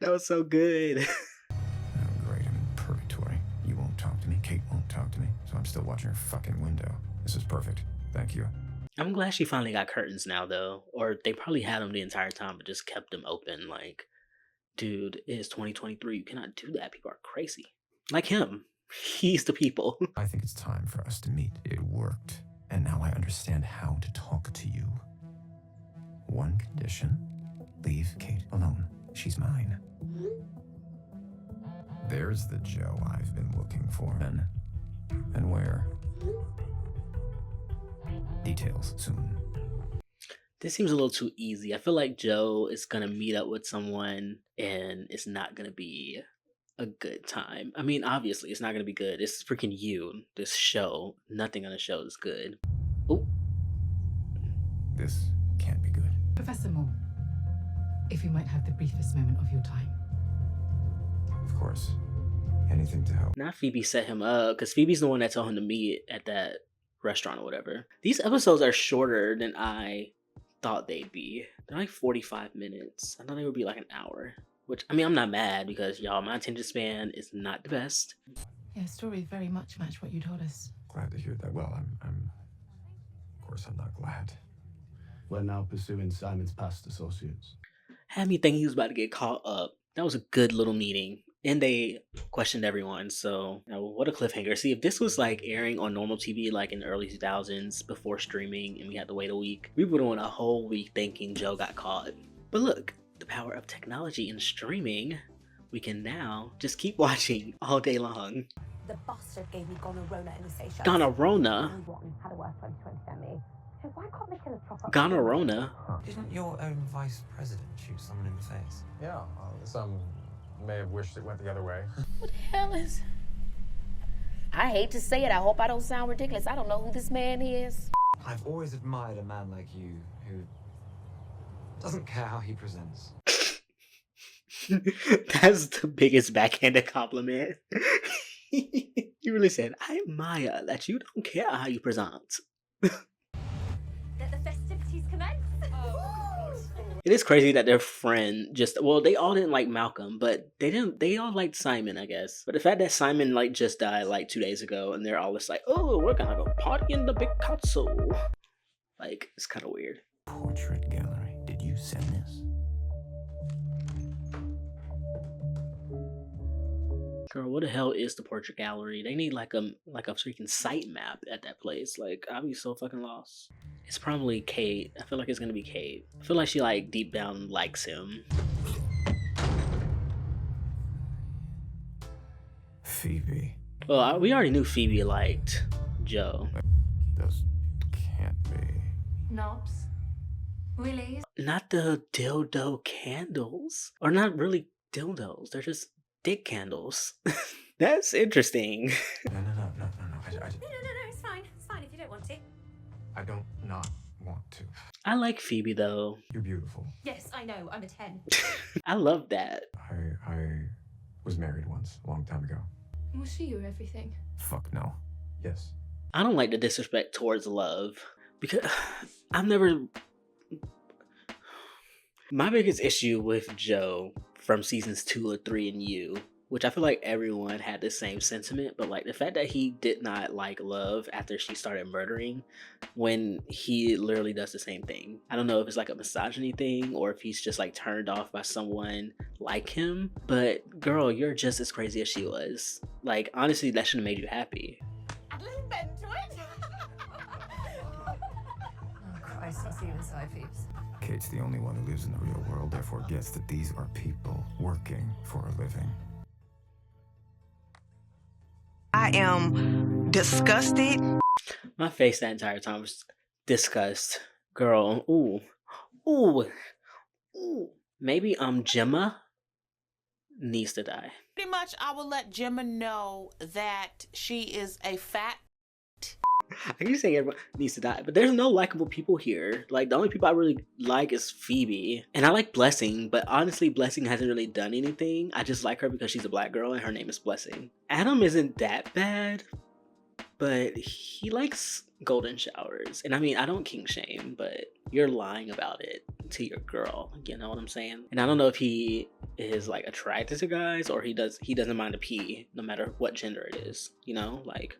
That was so good. Oh, great, I'm in purgatory. You won't talk to me, Kate won't talk to me, so I'm still watching her fucking window. This is perfect. Thank you. I'm glad she finally got curtains now, though. Or they probably had them the entire time, but just kept them open. Like, dude, it is 2023. You cannot do that. People are crazy. Like him. He's the people. I think it's time for us to meet. It worked. And now I understand how to talk to you. One condition. Leave Kate alone. She's mine. There's the Joe I've been looking for. And where? Details soon. This seems a little too easy. I feel like Joe is gonna meet up with someone and it's not gonna be a good time. I mean, obviously, it's not gonna be good. It's freaking you. This show. Nothing on the show is good. Oh. This can't be good. Professor Moore, if you might have the briefest moment of your time. Of course. Anything to help. Not Phoebe set him up, because Phoebe's the one that told him to meet at that restaurant or whatever. These episodes are shorter than I thought they'd be. They're like 45 minutes. I thought they would be like an hour. Which, I mean, I'm not mad because, y'all, my attention span is not the best. Yeah, stories very much match what you told us. Glad to hear that. Well, of course, I'm not glad. We're now pursuing Simon's past associates. Had me thinking he was about to get caught up. That was a good little meeting. And they questioned everyone, so what a cliffhanger. See, if this was like airing on normal TV like in the early 2000s before streaming and we had to wait a week, we would have went a whole week thinking Joe got caught. But look, the power of technology and streaming, we can now just keep watching all day long. The bastard gave me gonorrhea in the station. Gonorrhea? Had a worse 2020 than me. So why can't they kill us proper? Gonorrhea? Didn't your own vice president shoot someone in the face? Yeah, some may have wished it went the other way. What the hell is... I hate to say it. I hope I don't sound ridiculous. I don't know who this man is. I've always admired a man like you who doesn't care how he presents. That's the biggest backhanded compliment. You really said, I admire that you don't care how you present. Let the festivities commence. It is crazy that their friend just, well, they all didn't like Malcolm, but they all liked Simon, I guess. But the fact that Simon like just died like 2 days ago and they're all just like, oh, we're gonna go party in the big castle. Like, it's kind of weird. Portrait gallery. Did you send this? Girl, what the hell is the portrait gallery? They need like a freaking site map at that place. Like, I'd be so fucking lost. It's probably Kate. I feel like it's gonna be Kate. I feel like she like deep down likes him. Phoebe. Well, we already knew Phoebe liked Joe. Those can't be. Knobs. Willies. Not the dildo candles. Or not really dildos. They're just dick candles. That's interesting. No. No, it's fine. It's fine if you don't want it. I don't not want to. I like Phoebe though. You're beautiful. Yes, I know. I'm a 10. I love that. I was married once, a long time ago. Was she your everything? Fuck no. Yes. I don't like the disrespect towards love. Because I've never... My biggest issue with Joe from seasons 2 or 3 and You, which I feel like everyone had the same sentiment, but like the fact that he did not like love after she started murdering when he literally does the same thing. I don't know if it's like a misogyny thing or if he's just like turned off by someone like him, but girl, you're just as crazy as she was. Like, honestly, that should have made you happy. Add a little bend to it. Oh Christ, I'll see you inside, peeps. Kate's the only one who lives in the real world, therefore gets that these are people working for a living. I am disgusted. My face that entire time was disgust. Girl, ooh. Maybe Gemma needs to die. Pretty much, I will let Gemma know that she is a fat. I keep saying everyone needs to die, but there's no likable people here. Like, the only people I really like is Phoebe. And I like Blessing, but honestly, Blessing hasn't really done anything. I just like her because she's a black girl and her name is Blessing. Adam isn't that bad, but he likes golden showers. And I mean, I don't kink shame, but you're lying about it to your girl. You know what I'm saying? And I don't know if he is like attracted to guys or he doesn't mind a pee no matter what gender it is. You know, like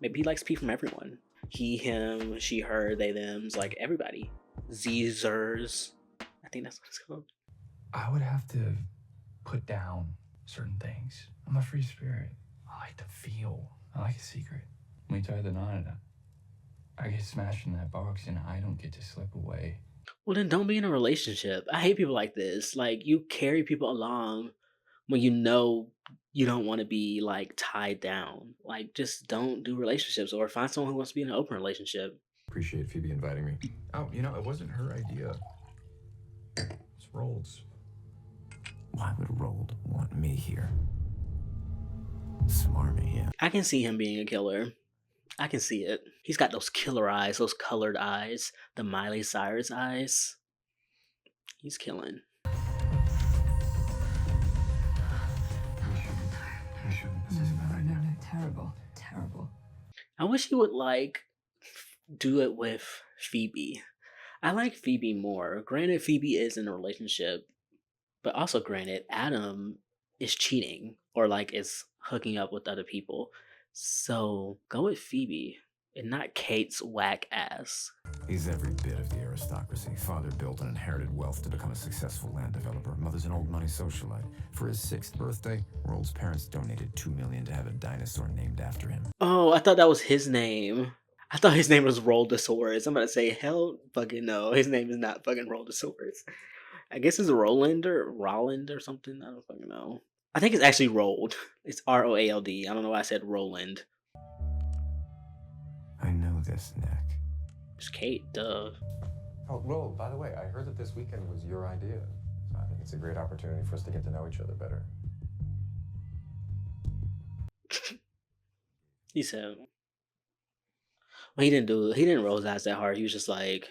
maybe he likes pee from everyone. He, him, she, her, they, thems, like everybody. Zers. I think that's what it's called. I would have to put down certain things. I'm a free spirit. I like to feel. I like a secret. When we tie the knot in it, I get smashed in that box and I don't get to slip away. Well, then don't be in a relationship. I hate people like this. Like, you carry people along when you know you don't want to be like tied down. Like, just don't do relationships or find someone who wants to be in an open relationship. Appreciate Phoebe inviting me. Oh, you know, it wasn't her idea. It's Rold's. Why would Rold want me here? Smarmy, yeah. I can see him being a killer. I can see it. He's got those killer eyes, those colored eyes, the Miley Cyrus eyes. He's killing. No, terrible, terrible. I wish he would like do it with Phoebe. I like Phoebe more. Granted, Phoebe is in a relationship, but also granted, Adam is cheating or like is hooking up with other people. So go with Phoebe and not Kate's whack ass. He's every bit of the aristocracy. Father built and inherited wealth to become a successful land developer. Mother's an old money socialite. For his 6th birthday, Rold's parents donated $2 million to have a dinosaur named after him. Oh, I thought that was his name. I thought his name was Roldosaurus. I'm about to say, hell fucking no. His name is not fucking Roldosaurus. I guess it's Roland or something. I don't fucking know. I think it's actually Rold. It's Roald. I don't know why I said Roland. I know this, Nick. It's Kate, duh. Oh, Rold, by the way, I heard that this weekend was your idea. So I think it's a great opportunity for us to get to know each other better. He said, well, he didn't roll his eyes that hard. He was just like,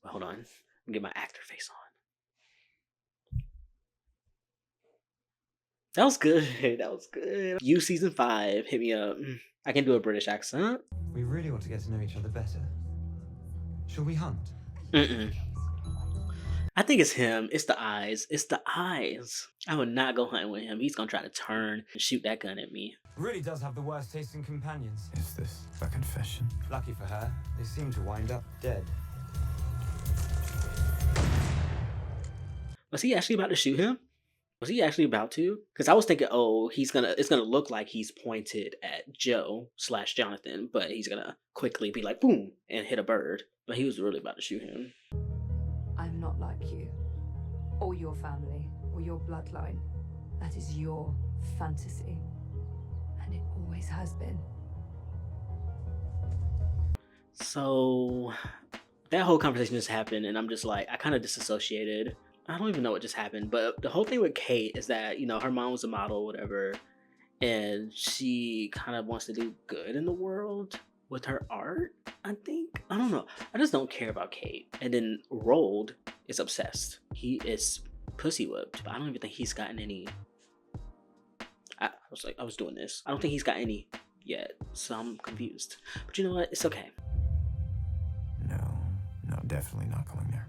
well, hold on. Let me get my actor face on. That was good. That was good. You season 5, hit me up. I can do a British accent. We really want to get to know each other better. Shall we hunt? I think it's him. It's the eyes. It's the eyes. I would not go hunting with him. He's gonna try to turn and shoot that gun at me. Really does have the worst tasting companions. Is this a confession? Lucky for her, they seem to wind up dead. Was he actually about to shoot him? Was he actually about to? Because I was thinking, oh, it's gonna look like he's pointed at Joe/Jonathan, but he's gonna quickly be like, boom, and hit a bird. But he was really about to shoot him. I'm not like you, or your family, or your bloodline. That is your fantasy, and it always has been. So that whole conversation just happened, and I'm just like, I kind of disassociated. I don't even know what just happened, but the whole thing with Kate is that, you know, her mom was a model, whatever, and she kind of wants to do good in the world with her art, I think. I don't know. I just don't care about Kate. And then Rold is obsessed. He is pussy whipped, but I don't even think he's gotten any. I was doing this. I don't think he's got any yet, so I'm confused. But you know what? It's okay. No, definitely not going there.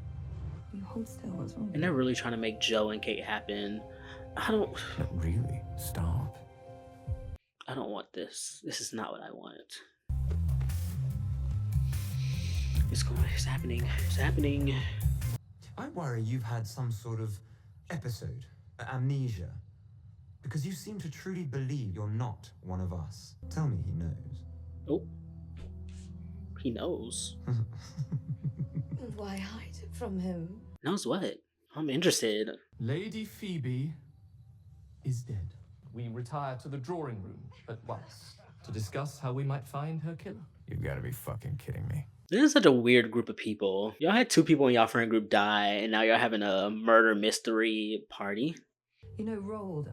You hold still, what's wrong? And they're really trying to make Joe and Kate happen. No, really, stop. I don't want this. This is not what I want. It's happening. It's happening. I worry you've had some sort of episode, amnesia, because you seem to truly believe you're not one of us. Tell me he knows. Oh. He knows. Why hide it from him? Knows what? I'm interested. Lady Phoebe is dead. We retire to the drawing room at once to discuss how we might find her killer. You've got to be fucking kidding me. This is such a weird group of people. Y'all had 2 people in y'all friend group die, and now you're having a murder mystery party. You know, Rold,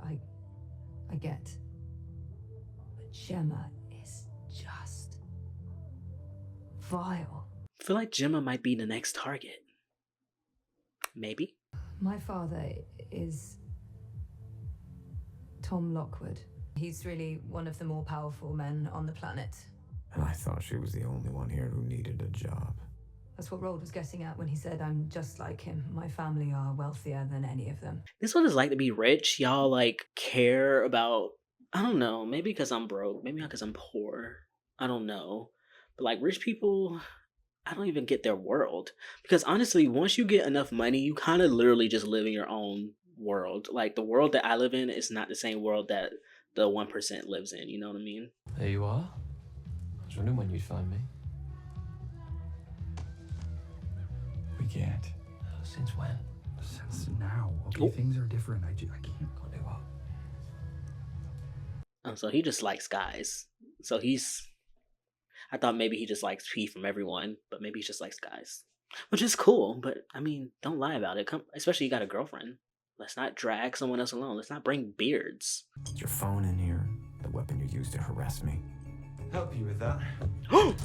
I get. But Gemma is just vile. I feel like Gemma might be the next target. Maybe. My father is Tom Lockwood. He's really one of the more powerful men on the planet. And I thought she was the only one here who needed a job. That's what Rold was getting at when he said, I'm just like him. My family are wealthier than any of them. This is what it's like to be rich. Y'all like care about, I don't know, maybe because I'm broke, maybe not because I'm poor. I don't know. But like rich people, I don't even get their world. Because honestly, once you get enough money, you kind of literally just live in your own world. Like the world that I live in is not the same world that the 1% lives in. You know what I mean? There you are. I was wondering when you'd find me. We can't. Since when? Since now. Okay, things are different. I can't. Can't do what? Oh, so he just likes guys. So I thought maybe he just likes pee from everyone, but maybe he just likes guys. Which is cool, but I mean, don't lie about it. Especially you got a girlfriend. Let's not drag someone else along. Let's not bring beards. Is your phone in here? The weapon you used to harass me? Help you with that. What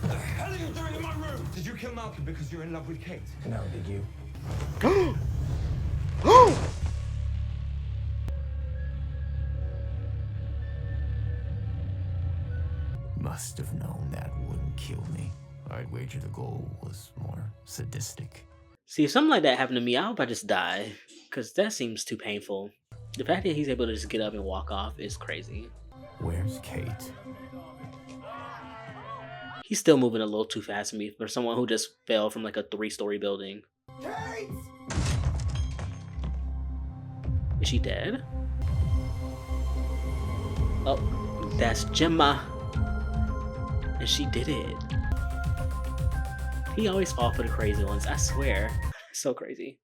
the hell are you doing in my room? Did you kill Malcolm because you're in love with Kate? No, did you? Must have known that wouldn't kill me. I'd wager the goal was more sadistic. See, if something like that happened to me, I hope I just die. Because that seems too painful. The fact that he's able to just get up and walk off is crazy. Where's Kate? He's still moving a little too fast for me for someone who just fell from like a 3-story building. Kate! Is she dead? Oh, that's Gemma. And she did it. He always fall for the crazy ones, I swear. So crazy.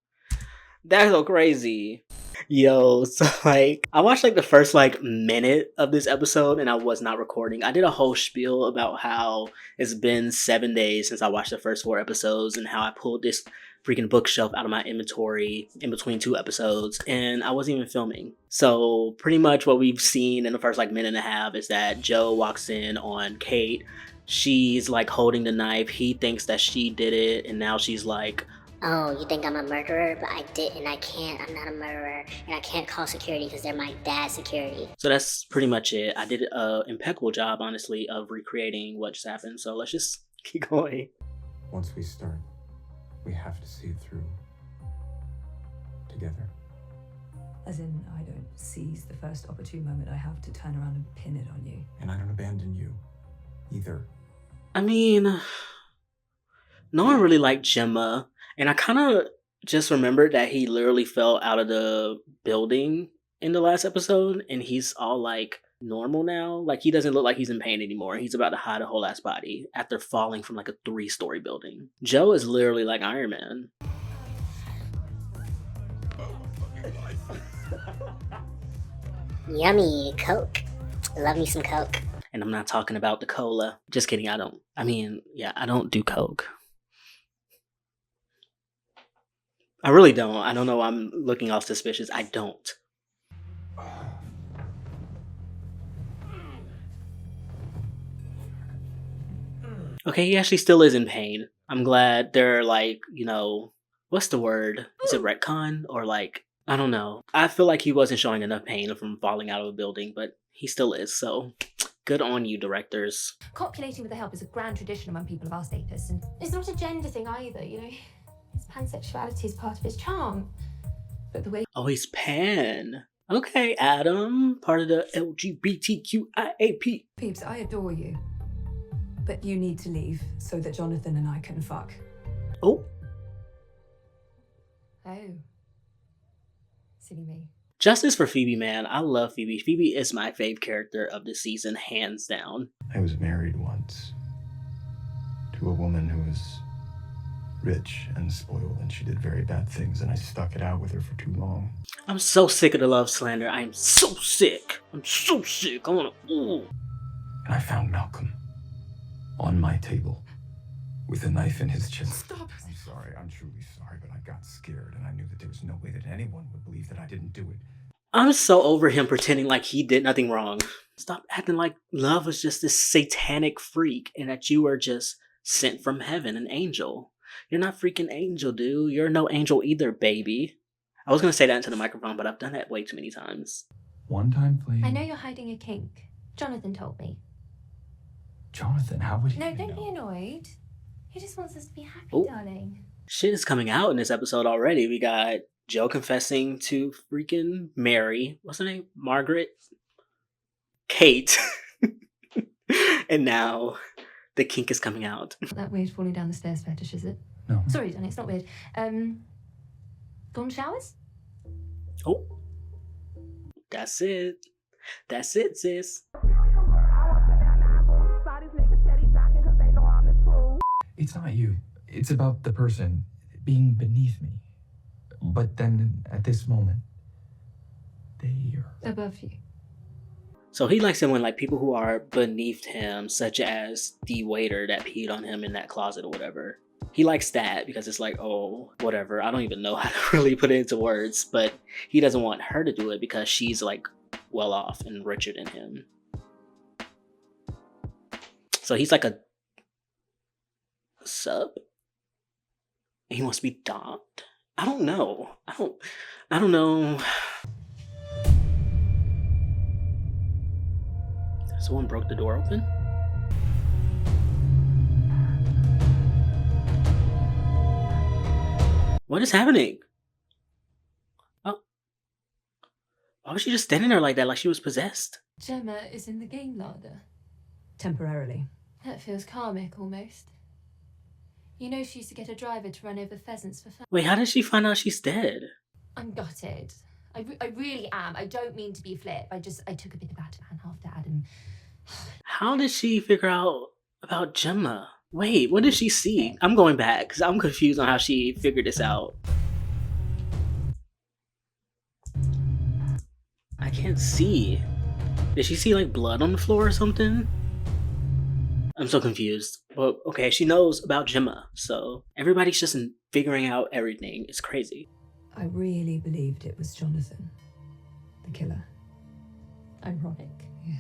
That's so crazy. Yo, so like, I watched like the first like minute of this episode and I was not recording. I did a whole spiel about how it's been 7 days since I watched the first 4 episodes and how I pulled this freaking bookshelf out of my inventory in between 2 episodes and I wasn't even filming. So pretty much what we've seen in the first like minute and a half is that Joe walks in on Kate. She's like holding the knife. He thinks that she did it and now she's like, oh, you think I'm a murderer? But I didn't. I can't. I'm not a murderer. And I can't call security because they're my dad's security. So that's pretty much it. I did an impeccable job, honestly, of recreating what just happened. So let's just keep going. Once we start, we have to see it through. Together. As in, I don't seize the first opportune moment I have to turn around and pin it on you. And I don't abandon you. Either. I mean, no one really liked Gemma. And I kind of just remembered that he literally fell out of the building in the last episode. And he's all like normal now. Like he doesn't look like he's in pain anymore. He's about to hide a whole ass body after falling from like a 3-story building. Joe is literally like Iron Man. Yummy Coke. Love me some Coke. And I'm not talking about the cola. Just kidding. I don't do Coke. I really don't. I don't know why I'm looking all suspicious. I don't. Okay, he actually still is in pain. I'm glad they're like, you know, what's the word? Is it retcon? Or like, I don't know. I feel like he wasn't showing enough pain from falling out of a building, but he still is, so good on you, directors. Copulating with the help is a grand tradition among people of our status, and it's not a gender thing either, you know? His pansexuality is part of his charm. But the way— Oh, he's pan. Okay, Adam, part of the LGBTQIAP. Peeps, I adore you. But you need to leave so that Jonathan and I can fuck. Oh. Oh. Silly me. Justice for Phoebe, man. I love Phoebe. Phoebe is my fave character of this season, hands down. I was married once to a woman who was rich and spoiled, and she did very bad things, and I stuck it out with her for too long. I'm so sick of the love slander. I am so sick. I'm so sick. I wanna, ooh. And I found Malcolm on my table with a knife in his chest. Stop. I'm sorry. I'm truly sorry, but I got scared, and I knew that there was no way that anyone would believe that I didn't do it. I'm so over him pretending like he did nothing wrong. Stop acting like love was just this satanic freak and that you were just sent from heaven, an angel. You're not freaking angel, dude. You're no angel either, baby. I was gonna say that into the microphone, but I've done that way too many times. One-time flame. I know you're hiding a kink. Jonathan told me. Jonathan, how would he No, even don't know? be annoyed. He just wants us to be happy, Oh. darling. Shit is coming out in this episode already. We got Joe confessing to freaking Mary. What's her name? Margaret? Kate. And now the kink is coming out. That weird falling down the stairs fetish, is it? No. Sorry, Danny, it's not weird. Golden showers? Oh. That's it. That's it, sis. It's not you. It's about the person being beneath me. But then at this moment, they are Above you. So he likes it when like people who are beneath him, such as the waiter that peed on him in that closet or whatever. He likes that because it's like, oh, whatever. I don't even know how to really put it into words, but he doesn't want her to do it because she's like well off and richer than him. So he's like a sub. He wants to be docked. I don't know. I don't know. Someone broke the door open? What is happening? Oh. Why was she just standing there like that, like she was possessed? Gemma is in the game larder. Temporarily. That feels karmic, almost. You know she used to get a driver to run over pheasants for fun. Wait, how did she find out she's dead? I'm gutted. I really am. I don't mean to be flip. I took a bit of Batman, half dad, and... How did she figure out about Gemma? Wait, what did she see? I'm going back because I'm confused on how she figured this out. I can't see. Did she see like blood on the floor or something? I'm so confused. But okay, she knows about Gemma, so everybody's just figuring out everything. It's crazy. I really believed it was Jonathan, the killer. Ironic. Yeah.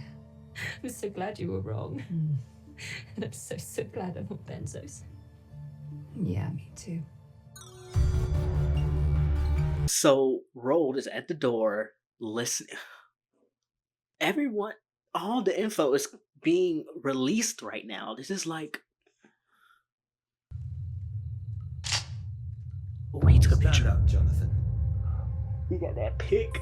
I'm so glad you were wrong. And I'm so glad I'm on benzos. Yeah, me too. So Rold is at the door listening. Everyone, all the info is being released right now. This is like... Oh, he took a picture. Stand up, Jonathan. You got that pic.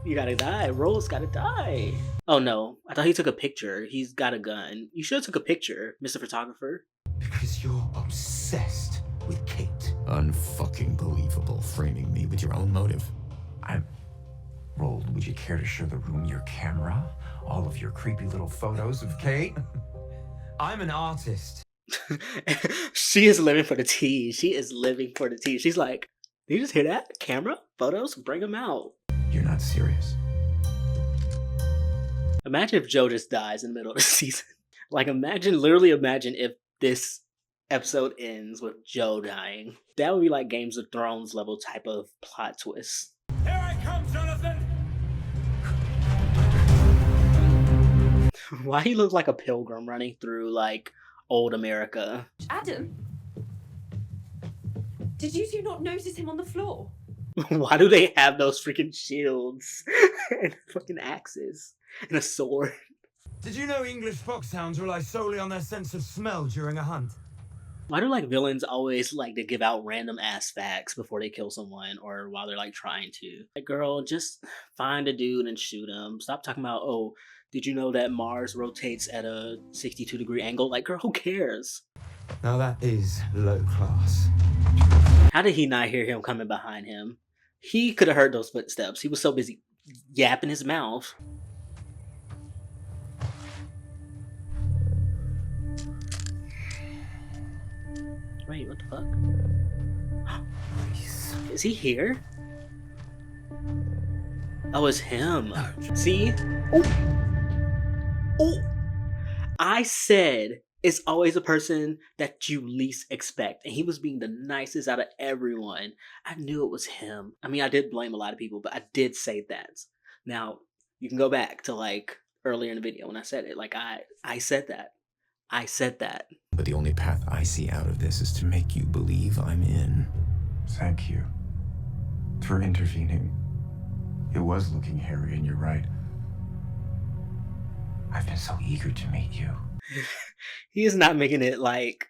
You gotta die. Rold's gotta die. Oh no, I thought he took a picture. He's got a gun. You should have took a picture, Mr. Photographer. Because you're obsessed with Kate. Unfucking believable, framing me with your own motive. Rold, would you care to show the room your camera? All of your creepy little photos of Kate? I'm an artist. She is living for the tea. She is living for the tea. She's like, did you just hear that? Camera? Photos? Bring them out. You're not serious. Imagine if Joe just dies in the middle of the season. Like, literally imagine if this episode ends with Joe dying. That would be like Games of Thrones level type of plot twist. Here I come, Jonathan! Why he looks like a pilgrim running through like old America? Adam? Did you two not notice him on the floor? Why do they have those freaking shields and fucking axes and a sword? Did you know English foxhounds rely solely on their sense of smell during a hunt? Why do like villains always like to give out random ass facts before they kill someone or while they're like trying to? Like, girl, just find a dude and shoot him. Stop talking about, oh, did you know that Mars rotates at a 62-degree angle? Like, girl, who cares? Now that is low class. How did he not hear him coming behind him? He could have heard those footsteps. He was so busy yapping his mouth. Wait, what the fuck? Is he here? Oh, it's him. See? Oh. Oh. I said it's always a person that you least expect. And he was being the nicest out of everyone. I knew it was him. I mean, I did blame a lot of people, but I did say that. Now, you can go back to like earlier in the video when I said it. Like I said that. I said that. But the only path I see out of this is to make you believe I'm in. Thank you for intervening. It was looking hairy, and you're right. I've been so eager to meet you. He is not making it like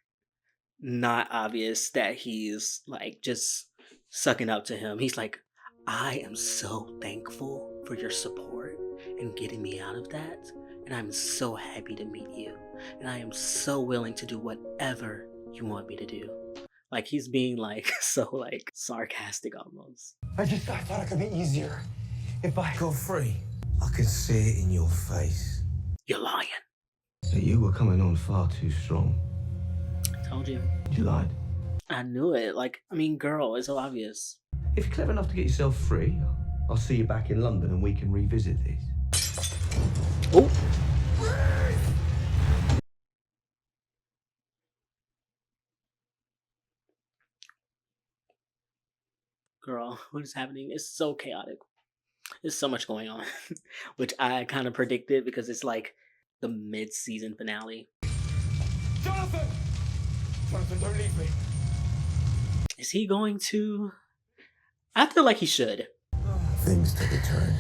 not obvious that he's like just sucking up to him. He's like, I am so thankful for your support and getting me out of that. And I'm so happy to meet you. And I am so willing to do whatever you want me to do. Like he's being like so like sarcastic almost. I thought it could be easier if I got free. I could see it in your face. You're lying. So you were coming on far too strong. I told you. You lied. I knew it. Like, I mean, girl, it's so obvious. If you're clever enough to get yourself free, I'll see you back in London and we can revisit this. Oh. Girl, what is happening? It's so chaotic. There's so much going on, which I kind of predicted because it's like the mid-season finale. Jonathan! Jonathan, don't leave me. Is he going to? I feel like he should. Things took a turn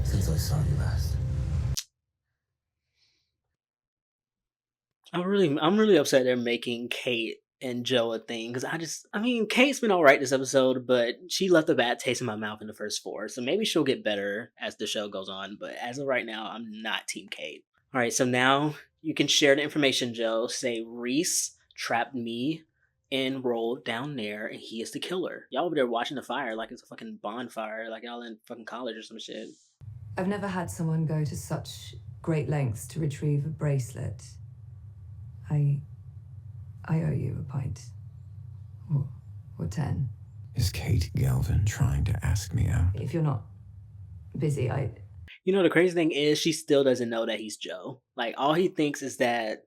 since I saw you last. I'm really upset they're making Kate and Joe a thing because I mean, Kate's been all right this episode, but she left a bad taste in my mouth in the first 4, so maybe she'll get better as the show goes on. But as of right now, I'm not Team Kate. All right, so now you can share the information, Joe. Say Reese trapped me in Roll down there, and he is the killer. Y'all over there watching the fire like it's a fucking bonfire, like y'all in fucking college or some shit. I've never had someone go to such great lengths to retrieve a bracelet. I owe you a pint. Or 10. Is Kate Galvin trying to ask me out? If you're not busy, You know, the crazy thing is she still doesn't know that he's Joe. Like, all he thinks is that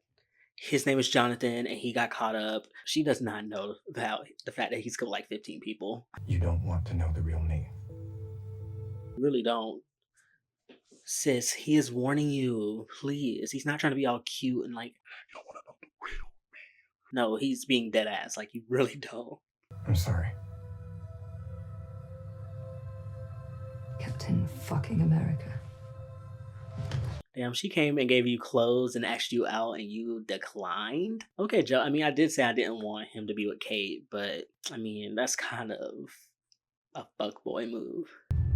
his name is Jonathan and he got caught up. She does not know about the fact that he's killed like 15 people. You don't want to know the real me. Really don't. Sis, he is warning you. Please. He's not trying to be all cute and like, you don't want to know the real me. No, he's being dead ass. Like, you really don't. I'm sorry. Captain fucking America. Damn, she came and gave you clothes and asked you out and you declined? Okay, Joe, I mean, I did say I didn't want him to be with Kate, but, I mean, that's kind of a fuckboy move.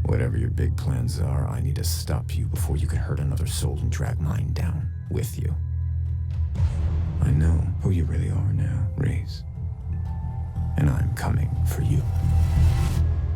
Whatever your big plans are, I need to stop you before you can hurt another soul and drag mine down with you. I know who you really are now, Reese. And I'm coming for you.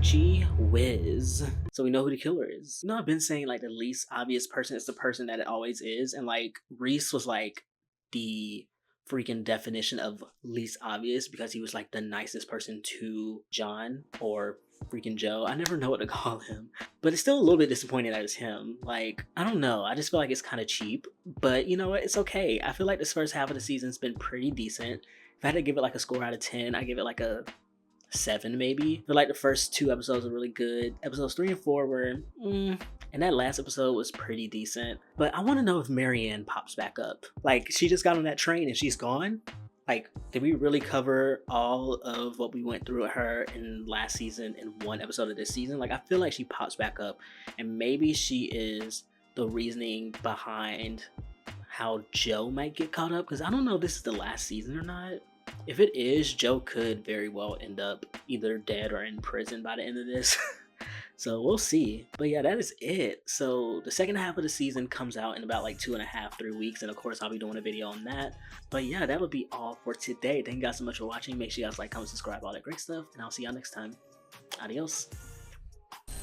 Gee whiz. So we know who the killer is. You know, I've been saying like the least obvious person is the person that it always is. And like Reese was like the freaking definition of least obvious because he was like the nicest person to John or freaking Joe. I never know what to call him. But it's still a little bit disappointing that it's him. Like, I don't know. I just feel like it's kind of cheap. But you know what? It's okay. I feel like this first half of the season's been pretty decent. If I had to give it like a score out of 10, I give it like a 7 maybe. I feel like the first 2 episodes are really good. Episodes 3 and 4 were and that last episode was pretty decent. But I want to know if Marianne pops back up. Like, she just got on that train and she's gone. Like, did we really cover all of what we went through with her in last season in 1 episode of this season? Like, I feel like she pops back up and maybe she is the reasoning behind how Joe might get caught up, because I don't know if this is the last season or not. If it is, Joe could very well end up either dead or in prison by the end of this. So we'll see. But yeah, that is it. So the second half of the season comes out in about like 2.5, 3 weeks. And of course, I'll be doing a video on that. But yeah, that would be all for today. Thank you guys so much for watching. Make sure you guys like, comment, subscribe, all that great stuff. And I'll see y'all next time. Adios.